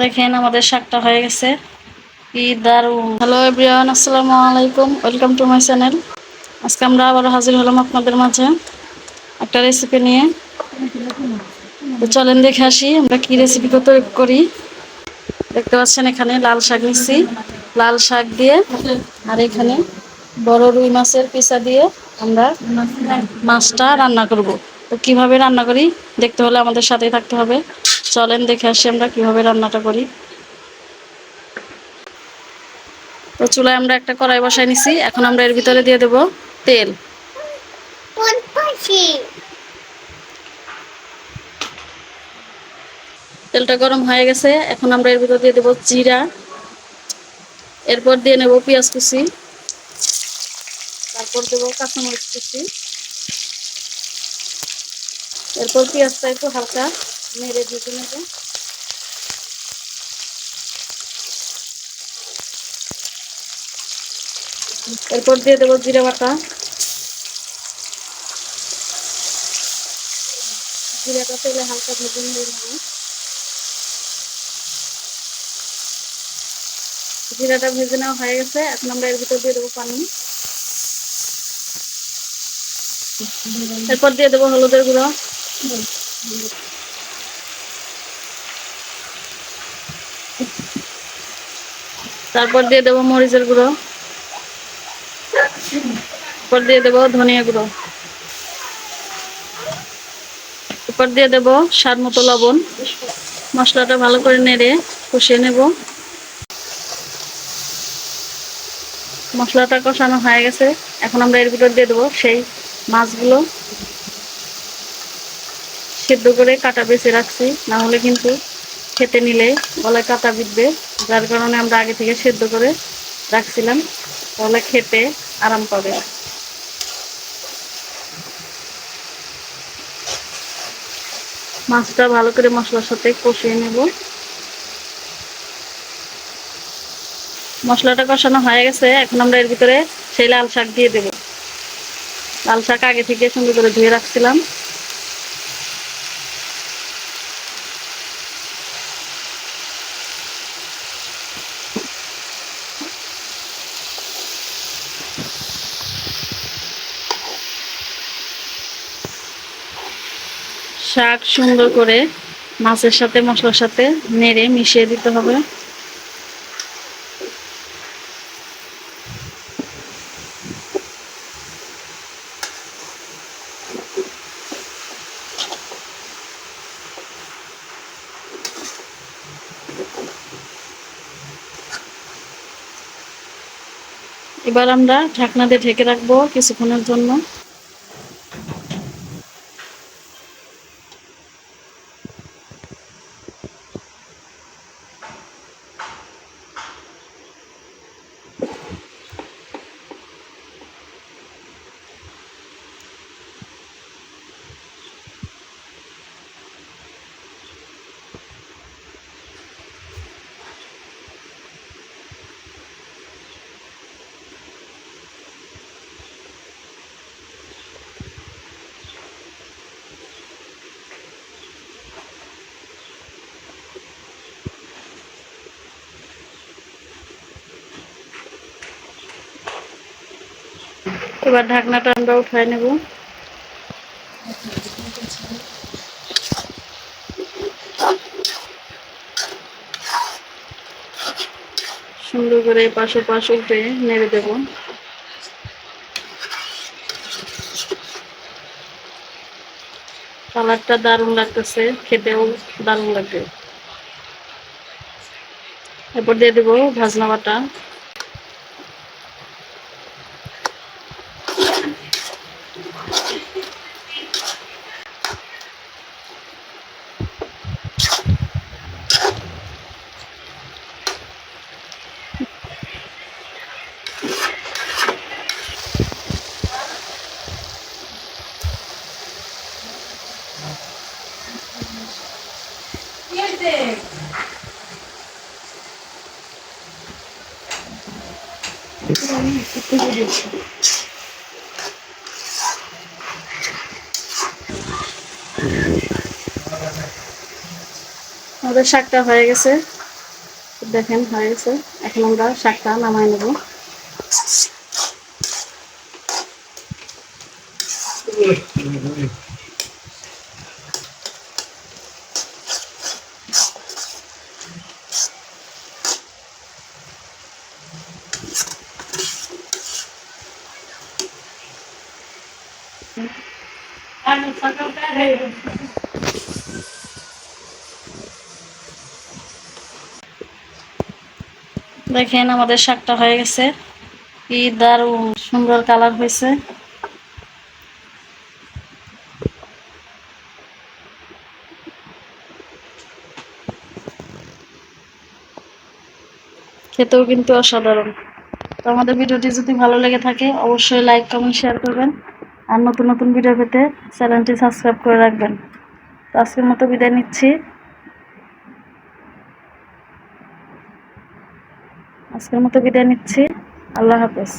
দেখেন আমাদের শাকটা হয়ে গেছে, কি দারুণ। হ্যালো এভরিওয়ান, আসসালামু আলাইকুম, ওয়েলকাম টু মাই চ্যানেল। আজকে আমরা আবার হাজির হলাম আপনাদের মাঝে একটা রেসিপি নিয়ে। তো চলেন দেখে আসি আমরা কি রেসিপি তৈরি করি। দেখতে পাচ্ছেন এখানে লাল শাক নিচ্ছি, লাল শাক দিয়ে আর এখানে বড় রুই মাছের পিসা দিয়ে আমরা মাছটা রান্না করব। তো কিভাবে রান্না করি দেখতে হলে আমাদের সাথেই থাকতে হবে। চলেন দেখে আসি আমরা কিভাবে রান্নাটা করি। তো চুলায় আমরা একটা কড়াই বসাই নিছি, এখন আমরা এর ভিতরে দিয়ে দেব তেল। তেলটা গরম হয়ে গেছে, এখন আমরা এর ভিতরে দিয়ে দেব জিরা, এরপর দিয়ে নেব পেঁয়াজ কুচি, তারপর দেব কাঁচামরিচ কুচি, এরপর পেঁয়াজটা একটু হালকা নেড়ে ভেজে নেব। এরপর দিয়ে দেব জিরা বাটা, জিরাটা তেলে হালকা ভেজে নেড়ে নেব। জিরাটা ভেজে নেওয়া হয়ে গেছে, এখন আমরা এর ভিতর দিয়ে দেবো পানি, এরপর দিয়ে দেবো হলুদের গুঁড়ো, তারপর দিয়ে দেবো মরিচের গুঁড়ো, এরপর দিয়ে দেবো ধনিয়া গুঁড়ো, এরপর দিয়ে দেবো স্বাদ মতো লবণ। মশলাটা ভালো করে নেড়ে কষিয়ে নেব। মশলাটা কষানো হয়ে গেছে, এখন আমরা এর ভিতর দিয়ে দেবো সেই মাছগুলো সেদ্ধ করে কাটা বেছে রাখছি, না হলে কিন্তু খেতে নিলে গলায় কাটা বিঁধবে। যার কারণে আমরা আগে থেকে সেদ্ধ করে রাখছিলাম, তাহলে খেতে আরাম পাবে। মাছটা ভালো করে মশলার সাথে কষিয়ে নেব। মশলাটা কষানো হয়ে গেছে, এখন আমরা এর ভিতরে সেই লাল শাক দিয়ে দেব। লাল শাক আগে থেকে সুন্দর করে ধুয়ে রাখছিলাম। শাক সুন্দর করে মাছের সাথে মশলার সাথে নেড়ে মিশিয়ে দিতে হবে। এবার আমরা ঢাকনা দিয়ে ঢেকে রাখবো কিছুক্ষণের জন্য। এবার ঢাকনাটা আমরা উঠায় নেব। সুন্দর করে পাশে পাশ উল্টে নেড়ে দেব। কালারটা দারুণ লাগতেছে, খেতেও দারুণ লাগবে। এরপর দিয়ে দেবো ভাজনা বাটা, আমাদের শাকটা হয়ে গেছে। দেখেন হয়ে গেছে, এখন আমরা শাকটা নামাই নেব। দেখেন আমাদের শাকটা হয়ে গেছে, কি দারুণ সুন্দর কালার হয়েছে। খেতেও কিন্তু অসাধারণ। তো আমাদের ভিডিওটি যদি ভালো লেগে থাকে অবশ্যই লাইক কমেন্ট শেয়ার করবেন, আর নতুন নতুন ভিডিও পেতে চ্যানেলটি সাবস্ক্রাইব করে রাখবেন। তো আজকের মতো বিদায় নিচ্ছি। আল্লাহ হাফেজ।